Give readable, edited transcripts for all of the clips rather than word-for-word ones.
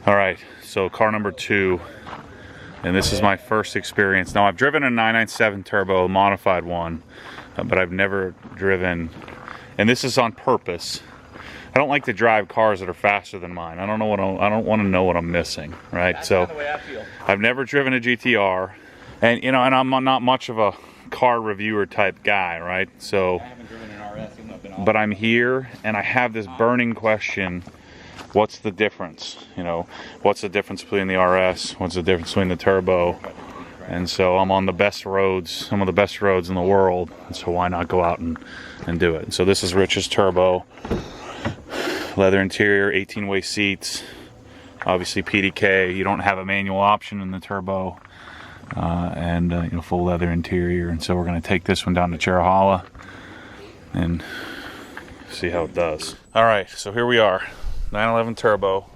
All right, so car number 2, and this is my first experience. Now, I've driven a 997 turbo, a modified one, but I've never driven, and this is on purpose. I don't like to drive cars that are faster than mine. I don't want to know what I'm missing, right? That's so kind of the way I feel. I've never driven a GTR, and you know, and I'm not much of a car reviewer type guy, right? So, I haven't driven an RS, even though I've been on. but I'm here, and I have this burning question. What's the difference? You know, what's the difference between the RS? What's the difference between the turbo? And so I'm on the best roads, some of the best roads in the world. And so why not go out and do it? And so this is Rich's turbo. Leather interior, 18-way seats. Obviously PDK. You don't have a manual option in the turbo. And you know, full leather interior. And so we're going to take this one down to Cherahalla and see how it does. All right, so here we are. 911 turbo.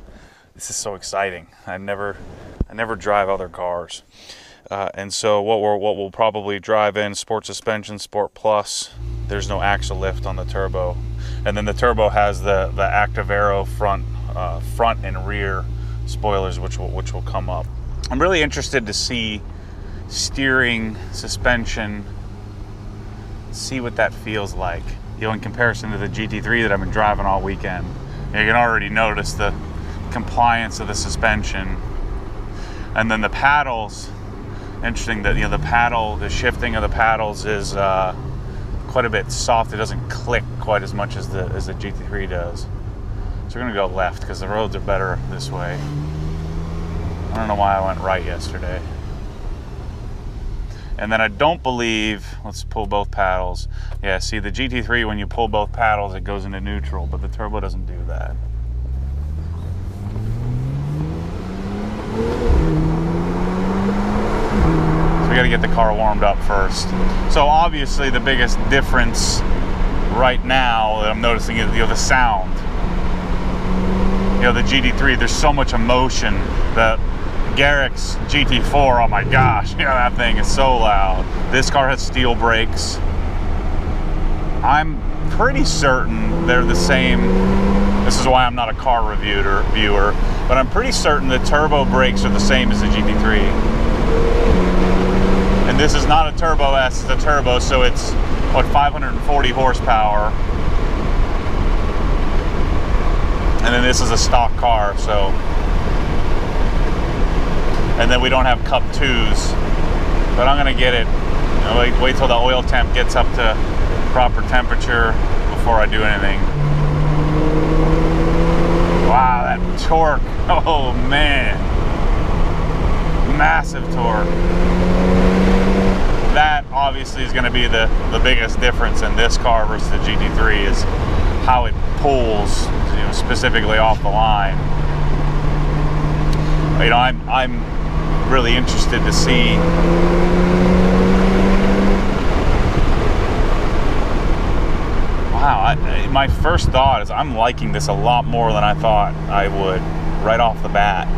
This is so exciting. I never drive other cars, and so what we'll probably drive in sport suspension, Sport Plus. There's no axle lift on the turbo, and then the turbo has the Active Aero front and rear spoilers, which will come up. I'm really interested to see steering, suspension, see what that feels like. You know, in comparison to the GT3 that I've been driving all weekend. You can already notice the compliance of the suspension, and then the paddles. Interesting that, you know, the shifting of the paddles is quite a bit soft. It doesn't click quite as much as the GT3 does. So we're gonna go left because the roads are better this way. I don't know why I went right yesterday. And then I don't believe, let's pull both paddles. Yeah, see the GT3, when you pull both paddles, it goes into neutral, but the turbo doesn't do that. So we gotta get the car warmed up first. So obviously the biggest difference right now that I'm noticing is, you know, the sound. You know, the GT3, there's so much emotion. The Garrick's GT4, oh my gosh, you know, that thing is so loud. This car has steel brakes. I'm pretty certain they're the same. This is why I'm not a car reviewer, but I'm pretty certain the turbo brakes are the same as the GT3. And this is not a Turbo S, it's a turbo, so it's, what, 540 horsepower. And then this is a stock car, so. And then we don't have cup 2s, but I'm gonna get it. You know, wait till the oil temp gets up to proper temperature before I do anything. Wow, that torque, oh man. Massive torque. That obviously is gonna be the biggest difference in this car versus the GT3 is how it pulls, you know, specifically off the line. You know, I'm really interested to see wow, my first thought is I'm liking this a lot more than I thought I would right off the bat.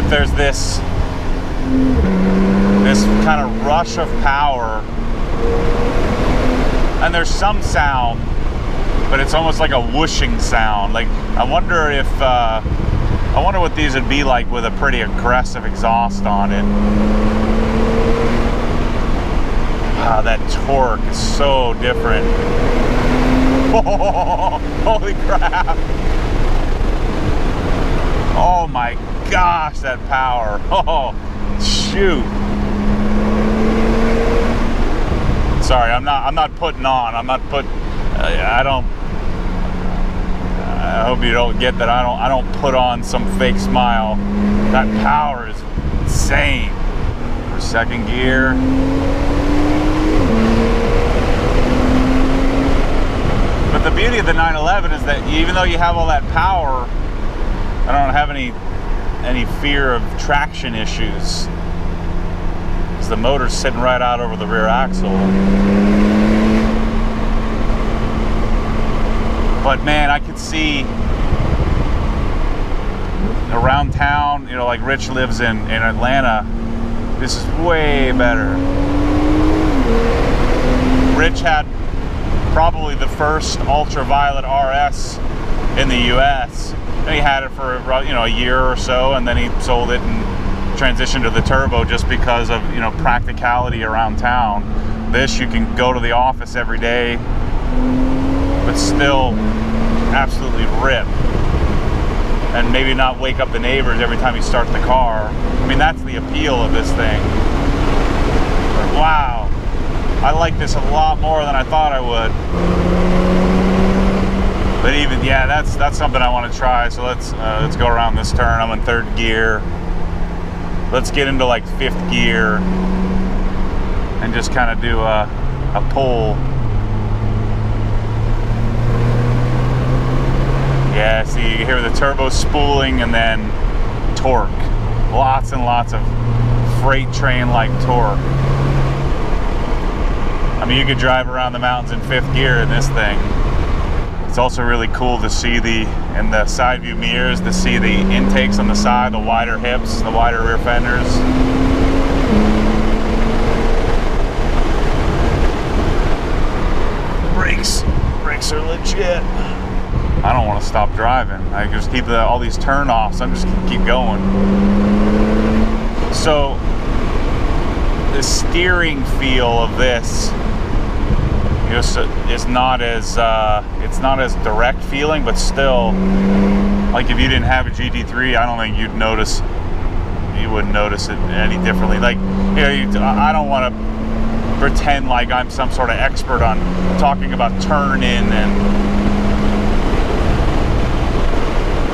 There's this kind of rush of power, and there's some sound, but it's almost like a whooshing sound. Like I wonder what these would be like with a pretty aggressive exhaust on it. Wow, that torque is so different. Oh, holy crap! Oh my gosh, that power. Oh, shoot. Sorry, I'm not putting on. I hope you don't get that. I don't put on some fake smile. That power is insane. For second gear. But the beauty of the 911 is that even though you have all that power, I don't have any fear of traction issues because the motor's sitting right out over the rear axle. But man, I could see around town, you know, like Rich lives in Atlanta, this is way better. Rich had probably the first ultraviolet RS in the US, and he had it for, you know, a year or so, and then he sold it and transitioned to the turbo just because of, you know, practicality around town. This, you can go to the office every day but still absolutely rip, and maybe not wake up the neighbors every time you start the car. I mean, that's the appeal of this thing. But wow, I like this a lot more than I thought I would. But even, yeah, that's something I want to try. So let's go around this turn. I'm in 3rd gear. Let's get into like 5th gear and just kind of do a pull. Yeah, see, you hear the turbo spooling and then torque. Lots and lots of freight train-like torque. I mean, you could drive around the mountains in 5th gear in this thing. It's also really cool to see in the side view mirrors, to see the intakes on the side, the wider hips, the wider rear fenders. Brakes are legit. I don't want to stop driving. I just keep all these turn-offs. I'm just gonna keep going. So the steering feel of this, you know, it's not as direct feeling, but still, like if you didn't have a GT3, I don't think you wouldn't notice it any differently. Like, you know, I don't want to pretend like I'm some sort of expert on talking about turn-in and,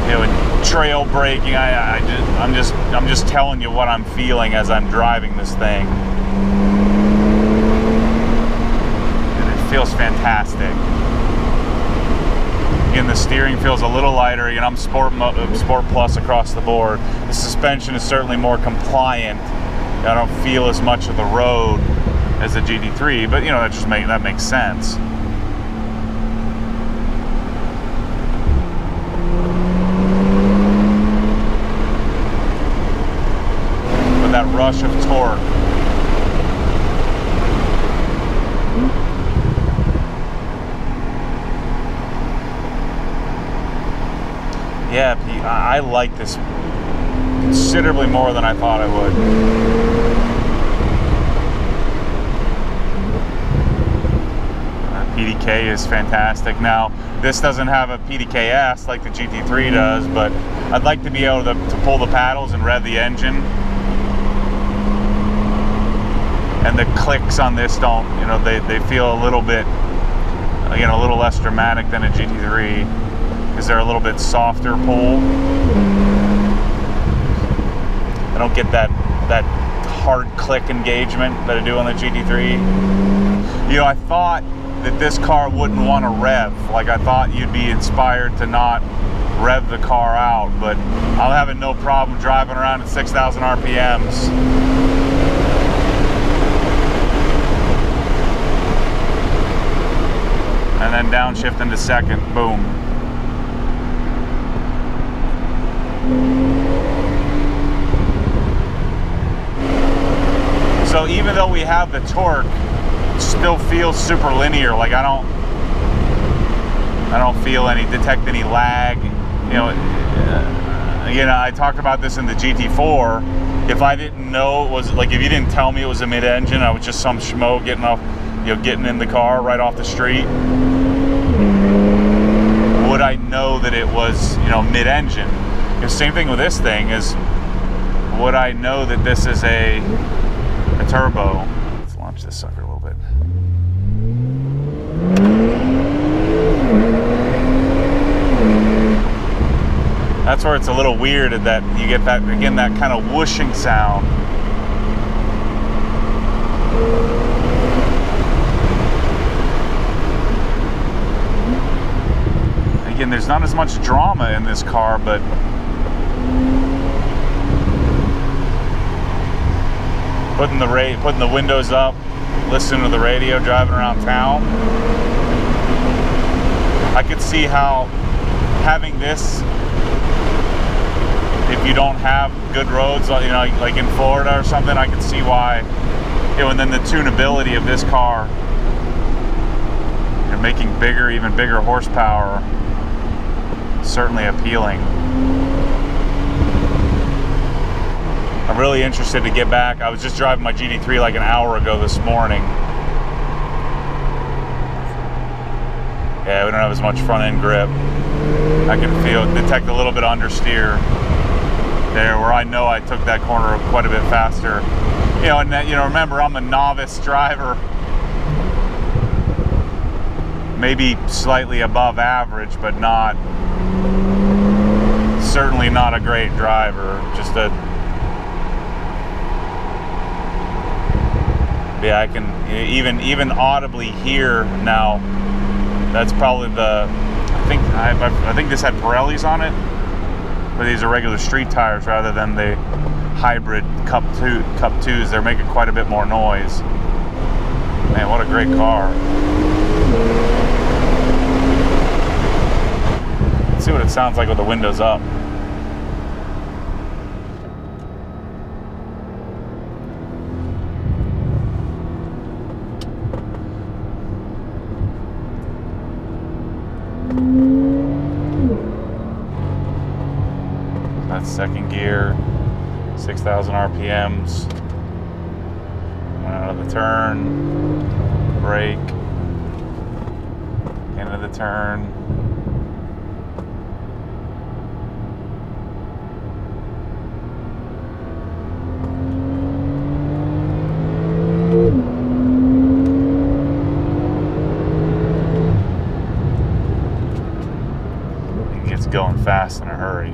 you know, and trail braking. I'm just telling you what I'm feeling as I'm driving this thing. And it feels fantastic. Again, the steering feels a little lighter. You know, I'm Sport Plus across the board. The suspension is certainly more compliant. I don't feel as much of the road as the GT3, but you know, that makes sense. But that rush of torque. Yeah, Pete, I like this considerably more than I thought I would. PDK is fantastic. Now, this doesn't have a PDKS like the GT3 does, but I'd like to be able to pull the paddles and rev the engine. And the clicks on this don't, you know, they feel a little bit, again, a little less dramatic than a GT3, because they're a little bit softer pull. I don't get that hard click engagement that I do on the GT3. You know, I thought that this car wouldn't want to rev. Like, I thought you'd be inspired to not rev the car out, but I'm having no problem driving around at 6,000 RPMs. And then downshift into 2nd, boom. So even though we have the torque, it still feels super linear. Like I don't detect any lag. You know, again, I talked about this in the GT4. If I didn't know it was, like, if you didn't tell me it was a mid-engine, I was just some schmo getting in the car right off the street, would I know that it was, you know, mid-engine? The same thing with this thing is, would I know that this is a turbo? Let's launch this sucker a little bit. That's where it's a little weird, that you get that, again, that kind of whooshing sound. Again, there's not as much drama in this car, but putting the windows up, listening to the radio, driving around town. I could see how having this, if you don't have good roads, you know, like in Florida or something, I could see why, you know, and then the tunability of this car, you know, making bigger, even bigger horsepower, certainly appealing. I'm really interested to get back. I was just driving my GT3 like an hour ago this morning. Yeah, we don't have as much front end grip. I can detect a little bit of understeer there, where I know I took that corner quite a bit faster. You know, and that, you know, remember, I'm a novice driver, maybe slightly above average, but certainly not a great driver. Just a, yeah, I can even audibly hear now. That's probably the, I think this had Pirellis on it, but these are regular street tires rather than the hybrid Cup 2s. They're making quite a bit more noise. Man, what a great car. Let's see what it sounds like with the windows up. That's second gear, 6,000 RPMs. Went out of the turn, brake, into the turn. It gets going fast in a hurry.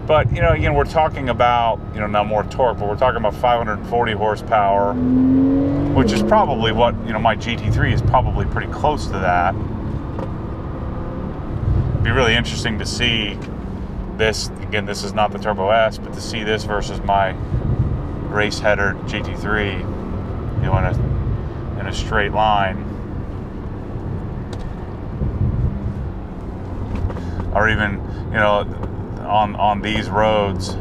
But, you know, again, we're talking about, you know, now more torque, but we're talking about 540 horsepower, which is probably what, you know, my GT3 is probably pretty close to that. It'd be really interesting to see this, again, this is not the Turbo S, but to see this versus my race header GT3, you know, in a straight line. Or even, you know, on these roads,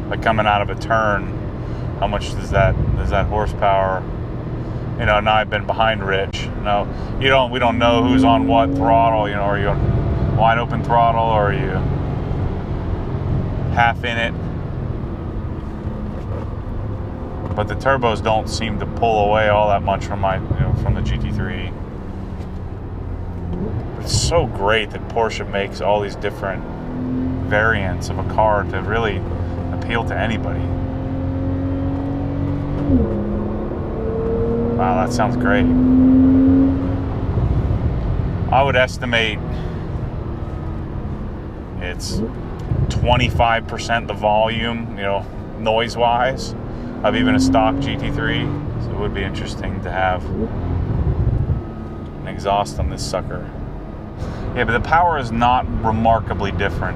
like coming out of a turn, how much does that horsepower, you know? Now I've been behind Rich. No, we don't know who's on what throttle. You know, are you on wide open throttle, or are you half in it? But the turbos don't seem to pull away all that much from from the GT3. It's so great that Porsche makes all these different variants of a car to really appeal to anybody. Wow, that sounds great. I would estimate it's 25% the volume, you know, noise-wise, of even a stock GT3. So it would be interesting to have an exhaust on this sucker. Yeah, but the power is not remarkably different.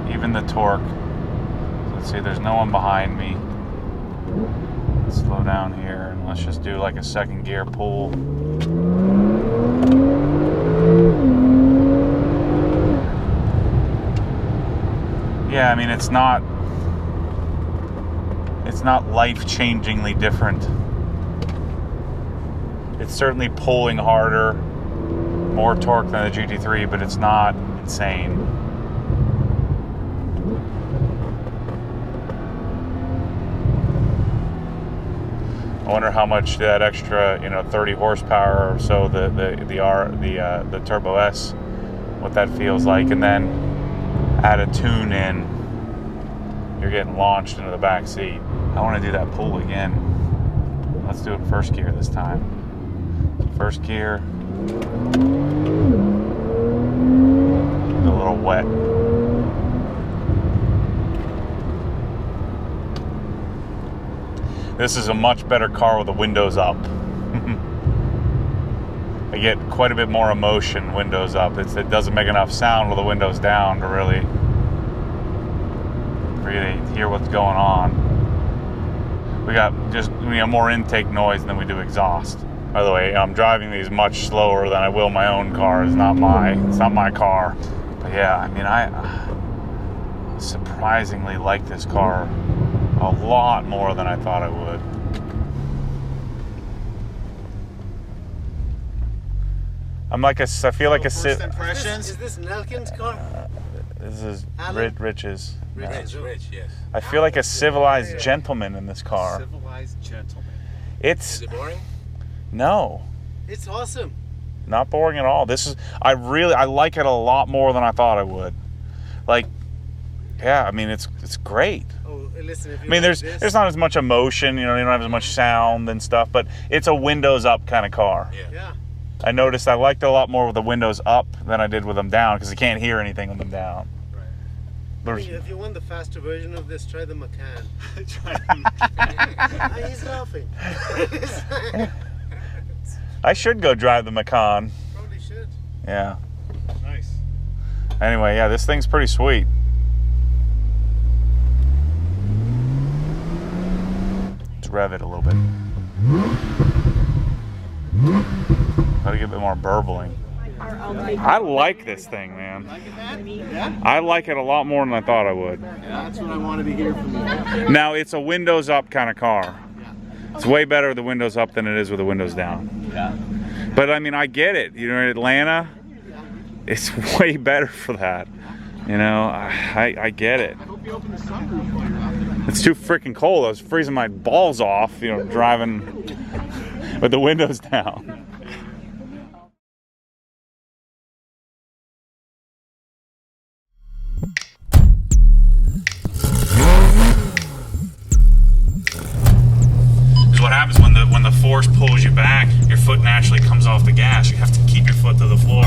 Even the torque. So let's see, there's no one behind me. Let's slow down here and let's just do like a second gear pull. Yeah, I mean, it's not life-changingly different. It's certainly pulling harder, more torque than the GT3, but it's not insane. I wonder how much that extra, you know, 30 horsepower or so, the Turbo S, what that feels like, and then add a tune in, you're getting launched into the back seat. I want to do that pull again. Let's do it in first gear this time. First gear. A little wet. This is a much better car with the windows up. I get quite a bit more emotion windows up. It doesn't make enough sound with the windows down to really hear what's going on. We got just more intake noise than we do exhaust. By the way, I'm driving these much slower than I will my own car. It's not my car. But yeah, I mean, I surprisingly like this car a lot more than I thought I would. I feel like a First impressions? Is this Nelkin's car? This is Alan? Rich's. Rich, yes. I feel like a civilized gentleman in this car. Civilized gentleman. It's Is it boring? no, It's awesome. not boring at all. I like it a lot more than I thought I would. Like, yeah, I mean it's great. Oh, listen, if you I mean, like there's not as much emotion, you don't have as much sound and stuff, but it's a windows up kind of car. Yeah. I noticed I liked it a lot more with the windows up than I did with them down because I can't hear anything with them down. I mean, if you want the faster version of this, try the Macan. He's laughing. I should go drive the Macan. Probably should. Yeah. Nice. Anyway, yeah, this thing's pretty sweet. Let's rev it a little bit. Gotta get a bit more burbling. I like this thing, man. Yeah? I like it a lot more than I thought I would. That's what I wanted to hear from you. Now, it's a windows up kind of car. It's way better with the windows up than it is with the windows down. Yeah. But I mean, I get it. You know, in Atlanta, it's way better for that. You know, I get it. I hope you open the sunroof while you're out there. It's too freaking cold. I was freezing my balls off, you know, driving with the windows down. What happens when the force pulls you back, your foot naturally comes off the gas. You have to keep your foot to the floor.